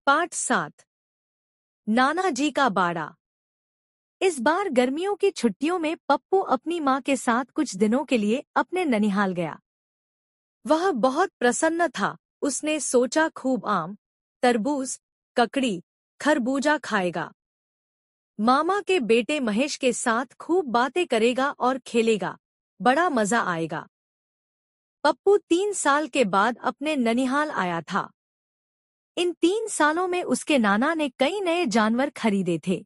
पाठ 7। नाना जी का बाड़ा। इस बार गर्मियों की छुट्टियों में पप्पू अपनी माँ के साथ कुछ दिनों के लिए अपने ननिहाल गया। वह बहुत प्रसन्न था। उसने सोचा खूब आम, तरबूज, ककड़ी, खरबूजा खाएगा। मामा के बेटे महेश के साथ खूब बातें करेगा और खेलेगा। बड़ा मजा आएगा। पप्पू 3 साल के बाद अपने ननिहाल आया था। इन 3 सालों में उसके नाना ने कई नए जानवर खरीदे थे।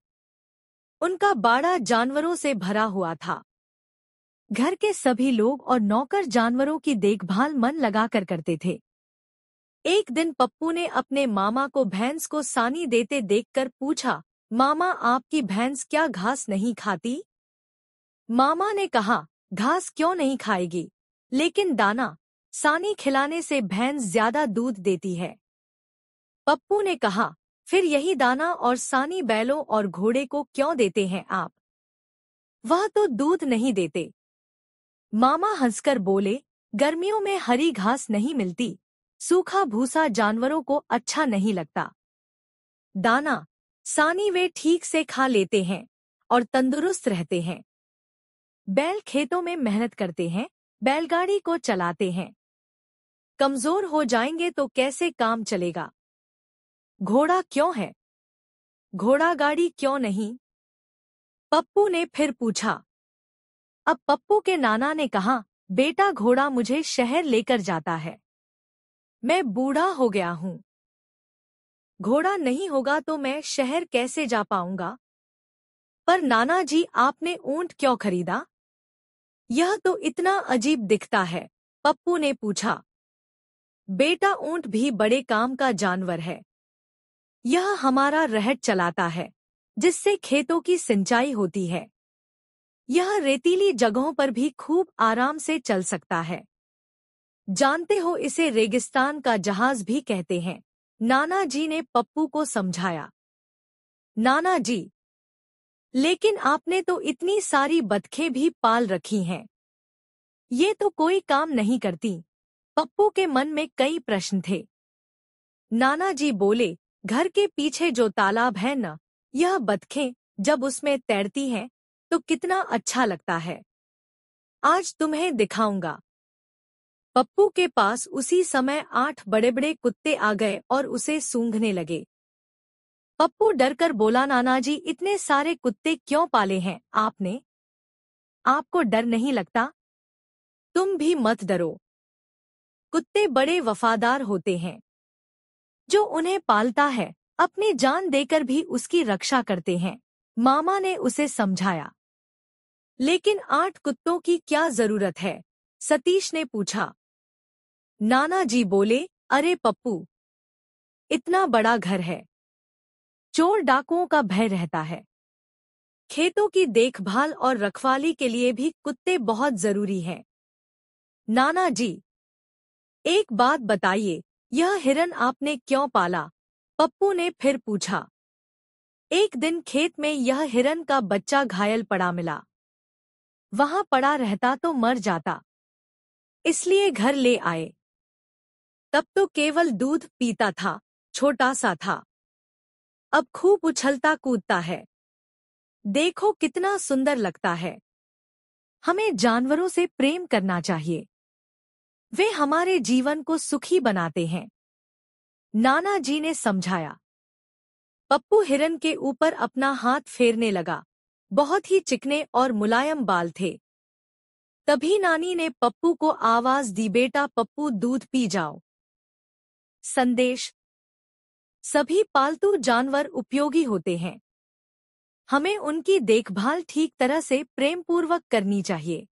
उनका बाड़ा जानवरों से भरा हुआ था। घर के सभी लोग और नौकर जानवरों की देखभाल मन लगाकर करते थे। एक दिन पप्पू ने अपने मामा को भैंस को सानी देते देखकर पूछा, मामा आपकी भैंस क्या घास नहीं खाती? मामा ने कहा, घास क्यों नहीं खाएगी, लेकिन दाना, सानी खिलाने से भैंस ज्यादा दूध देती है। पप्पू ने कहा, फिर यही दाना और सानी बैलों और घोड़े को क्यों देते हैं आप? वह तो दूध नहीं देते। मामा हंसकर बोले, गर्मियों में हरी घास नहीं मिलती, सूखा भूसा जानवरों को अच्छा नहीं लगता। दाना, सानी वे ठीक से खा लेते हैं और तंदुरुस्त रहते हैं। बैल खेतों में मेहनत करते हैं, बैलगाड़ी को चलाते हैं। कमजोर हो जाएंगे तो कैसे काम चलेगा? घोड़ा क्यों है? घोड़ा गाड़ी क्यों नहीं? पप्पू ने फिर पूछा। अब पप्पू के नाना ने कहा, बेटा घोड़ा मुझे शहर लेकर जाता है। मैं बूढ़ा हो गया हूँ। घोड़ा नहीं होगा तो मैं शहर कैसे जा पाऊंगा? पर नाना जी आपने ऊंट क्यों खरीदा? यह तो इतना अजीब दिखता है, पप्पू ने पूछा। बेटा ऊंट भी बड़े काम का जानवर है। यह हमारा रहट चलाता है, जिससे खेतों की सिंचाई होती है। यह रेतीली जगहों पर भी खूब आराम से चल सकता है। जानते हो इसे रेगिस्तान का जहाज भी कहते हैं। नाना जी ने पप्पू को समझाया। नाना जी, लेकिन आपने तो इतनी सारी बतखें भी पाल रखी हैं। ये तो कोई काम नहीं करती। पप्पू के मन में कई प्रश्न थे। नाना जी बोले, घर के पीछे जो तालाब है न, यह बतखें जब उसमें तैरती हैं तो कितना अच्छा लगता है। आज तुम्हें दिखाऊंगा। पप्पू के पास उसी समय 8 बड़े-बड़े कुत्ते आ गए और उसे सूंघने लगे। पप्पू डरकर बोला, नाना जी इतने सारे कुत्ते क्यों पाले हैं आपने? आपको डर नहीं लगता? तुम भी मत डरो। कुत्ते बड़े वफादार होते हैं। जो उन्हें पालता है, अपनी जान देकर भी उसकी रक्षा करते हैं। मामा ने उसे समझाया। लेकिन 8 कुत्तों की क्या जरूरत है? सतीश ने पूछा। नाना जी बोले, अरे पप्पू, इतना बड़ा घर है। चोर डाकुओं का भय रहता है। खेतों की देखभाल और रखवाली के लिए भी कुत्ते बहुत जरूरी हैं। नाना जी, एक बात बताइए, यह हिरन आपने क्यों पाला? पप्पू ने फिर पूछा। एक दिन खेत में यह हिरन का बच्चा घायल पड़ा मिला। वहां पड़ा रहता तो मर जाता, इसलिए घर ले आए। तब तो केवल दूध पीता था, छोटा सा था। अब खूब उछलता कूदता है। देखो कितना सुंदर लगता है। हमें जानवरों से प्रेम करना चाहिए। वे हमारे जीवन को सुखी बनाते हैं। नाना जी ने समझाया। पप्पू हिरन के ऊपर अपना हाथ फेरने लगा। बहुत ही चिकने और मुलायम बाल थे। तभी नानी ने पप्पू को आवाज दी, बेटा पप्पू दूध पी जाओ। संदेश: सभी पालतू जानवर उपयोगी होते हैं। हमें उनकी देखभाल ठीक तरह से प्रेमपूर्वक करनी चाहिए।